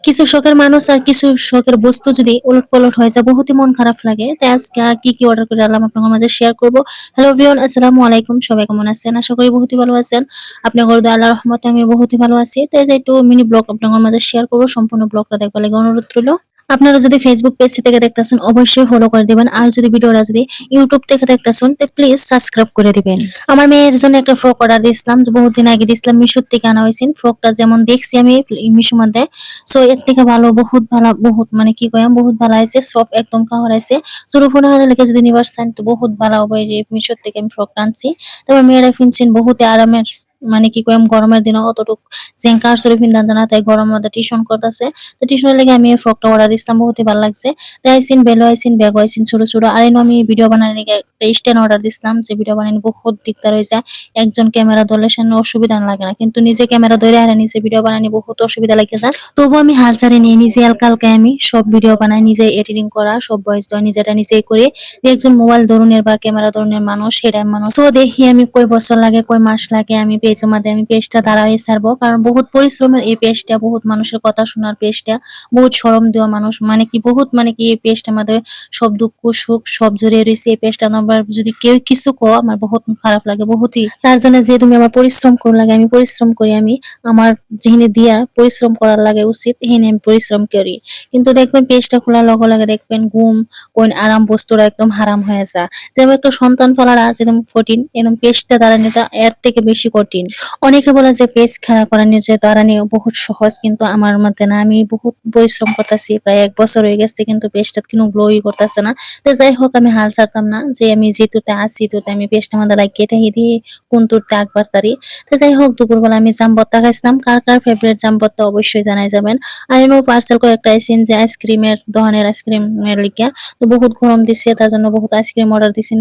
কিছু শখের মানুষ আর কিছু শখের বস্তু যদি উলটপালট হয়ে যায় বহুতই মন খারাপ লাগে। তাই আজকে কি অর্ডার করে আনলাম আপনাদের মাঝে শেয়ার করব। হ্যালো এভরিওয়ান, আসসালামু আলাইকুম। সবাই কেমন আছেন? আশা করি বহুতই ভালো আছেন। আপনাদের দোয়া আল্লাহর রহমতে আমি বহুতই ভালো আছি। তাই যে একটু মিনি ব্লগ আপনাদের মাঝে শেয়ার করব। সম্পূর্ণ ব্লগটা দেখবার লাগে অনুরোধ রইল। আপনারা যদি ফেসবুক পেজ থেকে দেখতেছেন অবশ্যই ফলো করে দিবেন, আর যদি ভিডিওটা যদি ইউটিউব থেকে দেখতেছেন তো প্লিজ সাবস্ক্রাইব করে দিবেন। আমার মেয়ের জন্য একটা ফ্রক অর্ডার দিয়েছিলাম, যে বহুদিন আগে দিয়েছিলাম, মিশোর থেকে আনা হয়েছে। ফ্রকটা যেমন দেখছি আমি মিশোর মধ্যে, সো এর থেকে ভালো, বহুত ভালো, বহুত মানে কি কয়াম বহুত ভালো আছে, সফট একদম কাভার আছে। ছোট ফোন হারে লেগে যদি নিবার চান তো বহুত ভালো হবে। এই যে মিশোর থেকে আমি ফ্রক আনছি, তারপর মেয়েরা ফিনছেন বহুত আরামের, মানে কি কয়াম গরমের দিনে অতটুক জেঙ্কার সরে ফিনদান জানা, তাই গরমের মধ্যে টিউশন করতেছে। তো টিউশনের লেগে আমি এই ফ্রকটা অর্ডার দিছিলাম, বহুতই ভালো লাগছে। তাই আইসিন বেলো আইসিন ব্যাগ আইসিন ছোট ছোট। আর এনে আমি ভিডিও বানানোর লেগে একটা স্ট্যান্ড অর্ডার দিছিলাম, যে ভিডিও বানানো বহুত দিকদার হয়ে যায়। একজন ক্যামেরা ধরলে সেখানে অসুবিধা লাগে না, কিন্তু নিজে ক্যামেরা ধরে আর নিজে ভিডিও বানানি বহুত অসুবিধা লাগে যায়। তবু আমি হাল ছাড়ি নিয়ে নিজে হালকা হালকা আমি সব ভিডিও বানাই, নিজে এডিটিং করা, সব ভয়েস দেওয়া নিজেটা নিজেই করি। যে একজন মোবাইল ধরনের বা ক্যামেরা ধরনের মানুষ, সেটাই মানুষ। সো দেখি আমি কই বছর লাগে, কই মাস লাগে আমি পেজের মধ্যে আমি পেজটা দাঁড়াই ছাড়বো, কারণ বহুত পরিশ্রমের এই পেজটা, বহুত মানুষের কথা শোনার পেজটা, বহুত শরম দেওয়া মানুষ, মানে কি বহুত, মানে কি এই পেজটার মধ্যে সব দুঃখ সুখ সব জড়িয়ে রয়েছে। এই পেজটা নাম্বার যদি কেউ কিছু কো আমার বহুত খারাপ লাগে, বহুতই। তার জন্য যে তুমি আমার পরিশ্রম করা লাগে, আমি পরিশ্রম করি, আমি আমার যেখানে দিয়া পরিশ্রম করার লাগে উচিত এখানে আমি পরিশ্রম করি। কিন্তু দেখবেন পেজটা খোলার লগে লগে দেখবেন ঘুম কোন আরাম বস্তুরা একদম হারাম হয়ে যায়। যেমন একটা সন্তান ফলারা যেরকম কঠিন, এরকম পেজটা দ্বারা নিতে এর থেকে বেশি কঠিন। অনেকে বলে যে পেজ খাড়া করা নিয়ে যে দ্বারা নিয়ে বহুত সহজ, কিন্তু আমার মতে না। আমি বহুত পরিশ্রম করতেছি, প্রায় 1 বছর হয়ে গেছে, কিন্তু পেজটা কিন্তু গ্লোই করতেছে না। তো যাই হোক, আমি হাল ছাড়তাম না, যে আমি যেতুতে আছি তোতে আমি পেজটা আমাদের লাগিয়ে থাকি দিয়ে কোন তুরতে আকবার তারি। তো যাই হোক, দুপুরবেলা আমি জাম ভর্তা খাইছিলাম। কার কার ফেভারিট জাম ভর্তা অবশ্যই জানাই যাবেন। আর এনো পার্সেল করে একটা আইসিন যে আইসক্রিমের দোকানের আইসক্রিমের লিগা, তো বহুত গরম দিচ্ছে, তার জন্য বহুত আইসক্রিম অর্ডার দিছেন।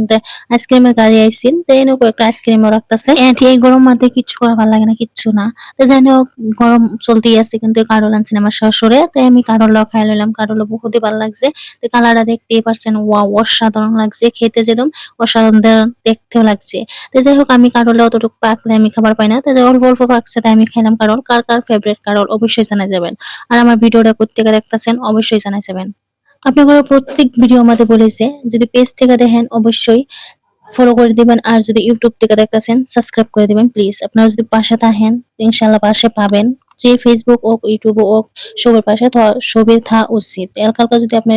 আইসক্রিমের গাড়ি আইসিন, তো এনে একটা আইসক্রিমও রাখতেছে। এই গরম মাঠে কিচ্ছু করা ভালো লাগে না, কিচ্ছু না। তো যাই হোক, গরম চলতেই আছে, কিন্তু কারল আনছেন আমার শাশুড়ে, তাই আমি কারলও খাই লইলাম। কারলও বহুতই ভালো লাগছে। তো কালারটা দেখতেই পারছেন, ওয়াও অসাধারণ লাগছে, খেতে যেদম অসাধারণ, দেখতেও লাগছে। তো যাই হোক, আমি কারলে অতটুকু পাকলে আমি খাবার পাই না, তাই অল্প অল্প পাকছে, তাই আমি খাইলাম কারল। কার কার ফেভারিট কারল অবশ্যই জানাই যাবেন। আর আমার ভিডিওটা কোত্থেকে দেখতেছেন অবশ্যই জানাই যাবেন। আপনাদের প্রত্যেক ভিডিও আমাদের বলেছে, যদি পেজ থেকে দেখেন অবশ্যই ফলো করে দিবেন, আর যদি ইউটিউব থেকে দেখতেছেন সাবস্ক্রাইব করে দিবেন প্লিজ। আপনারা যদি পাশে থাকেন ইনশাল্লাহ পাশে পাবেন। যে ফেসবুক হোক ইউটিউব হোক সবের পাশে সবে থা উচিত। এর কালকে যদি আপনি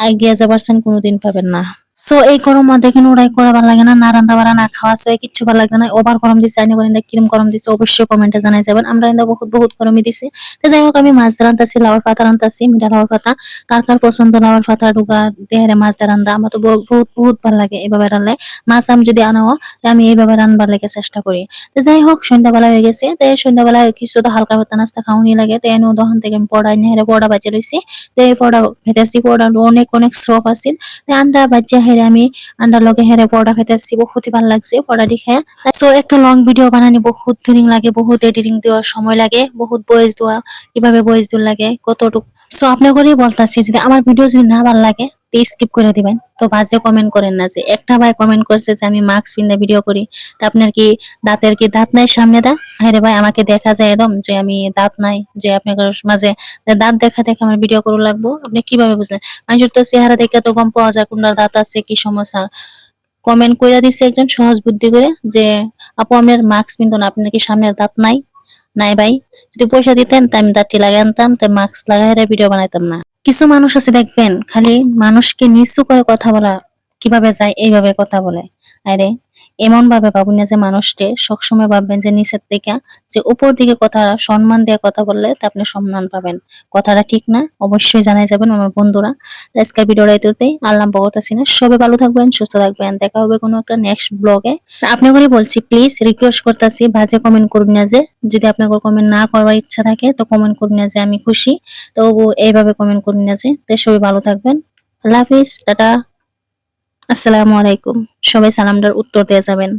এগিয়ে যাবারছেন কোনোদিন পাবেন না। সো এই গরম দেখেন ওরাই করা ভালো লাগে না, না রান্না বাড়া না খাওয়া সো কিচ্ছু ভালো লাগে না। ওভার গরম দিচ্ছে, আইনি করেন কিরম গরম দিচ্ছে অবশ্যই কমেন্টে জানাই যাবেন। আমরা কিন্তু বহুত বহুত গরমই দিছি। তো যাই হোক, আমি মাছ রান্তাছি, লাউর পাতা রান্তাছি, মিঠা লাউর পাতা। কার কার পছন্দ লাউর পাতা ডুগা দেহের মাছ রান্দা, আমার তো বহুত বহুত ভালো লাগে এভাবে রান্নলে। মাছ আমি যদি আনা হয় তো আমি এইভাবে রান্নার লেগে চেষ্টা করি। তো যাই হোক, সন্ধ্যাবেলা হয়ে গেছে, তো সন্ধ্যাবেলা কিছু তো হালকা পাতা নাস্তা খাওয়ানি লাগে। তো এনে দোকান থেকে আমি পড়া এনে হেরে পড়া বাজে রয়েছি। তো এই পড়া খেতেছি, পড়া অনেক অনেক সফট আছিল। তো আন্ডা বাজ্যা হেরে আমি আন্ডার লগে হেরে পড়া খাইতেছি, বহুত ভালো লাগছে পড়াটি খেয়ে। সো একটা লং ভিডিও বানানি বহুত দিন লাগে, বহুত এডিটিং দেওয়ার সময় লাগে, বহুত বয়েস দেওয়া, কিভাবে বয়েস দেওয়া লাগে কতটুকু। সো আপনার করেই বলতাছি, যদি আমার ভিডিও যদি না ভালো লাগে তো স্কিপ করে দিবেন। তো বাজে কমেন্ট করেন না। যে একটা ভাই কমেন্ট করছে যে আমি মাস্ক পিন্ধে ভিডিও করি, তা আপনার কি দাঁতের কি দাঁত নাই সামনে দা? হ্যাঁ রে ভাই, আমাকে দেখা যায় একদম যে আমি দাঁত নাই, যে আপনার মাঝে দাঁত দেখা দেখে আমার ভিডিও করা লাগবো? আপনি কিভাবে বুঝলেন? মানুষের তো চেহারা দেখে তো গম পাওয়া যায় কোনটা দাঁত আছে, কি সমস্যা। কমেন্ট কইরা দিছে একজন সহজ বুদ্ধি করে, যে আপু আপনার মাস্ক পিনতো না, আপনার কি সামনের দাঁত নাই? নাই ভাই, যদি পয়সা দিতেন তা আমি দাঁতটি লাগাই আনতাম, তাই মাস্ক লাগাই ভিডিও বানাইতাম না। কিছু মানুষ আছে দেখবেন, খালি মানুষকে নিচু করে কথা বলা কিভাবে যায় এইভাবে কথা বলে। আরে এমন ভাবে ভাবুন না যে মানুষকে সবসময় ভাববেন যে নিচের থেকে, যে উপর দিকে কথা সম্মান দিয়ে কথা বললে তা আপনি সম্মান পাবেন। কথাটা ঠিক না, অবশ্যই জানাই যাবেন আমার বন্ধুরা। তো আজকের ভিডিওটা এতটাই, আল্লাহ বকতাছি না, সবাই ভালো থাকবেন, সুস্থ থাকবেন, দেখা হবে কোনো একটা নেক্সট ব্লগে। আপনাকে বলছি প্লিজ রিকোয়েস্ট করতেছি, বাজে কমেন্ট করবেন না। যে যদি আপনার কমেন্ট না করবার ইচ্ছা থাকে তো কমেন্ট করবেন না, যে আমি খুশি, তো এইভাবে কমেন্ট করবেন না। যে তো সবাই ভালো থাকবেন, আল্লাহ হাফিজ, টাটা, আসসালামু আলাইকুম। সবাই সালামটার উত্তর দিয়ে যাবেন।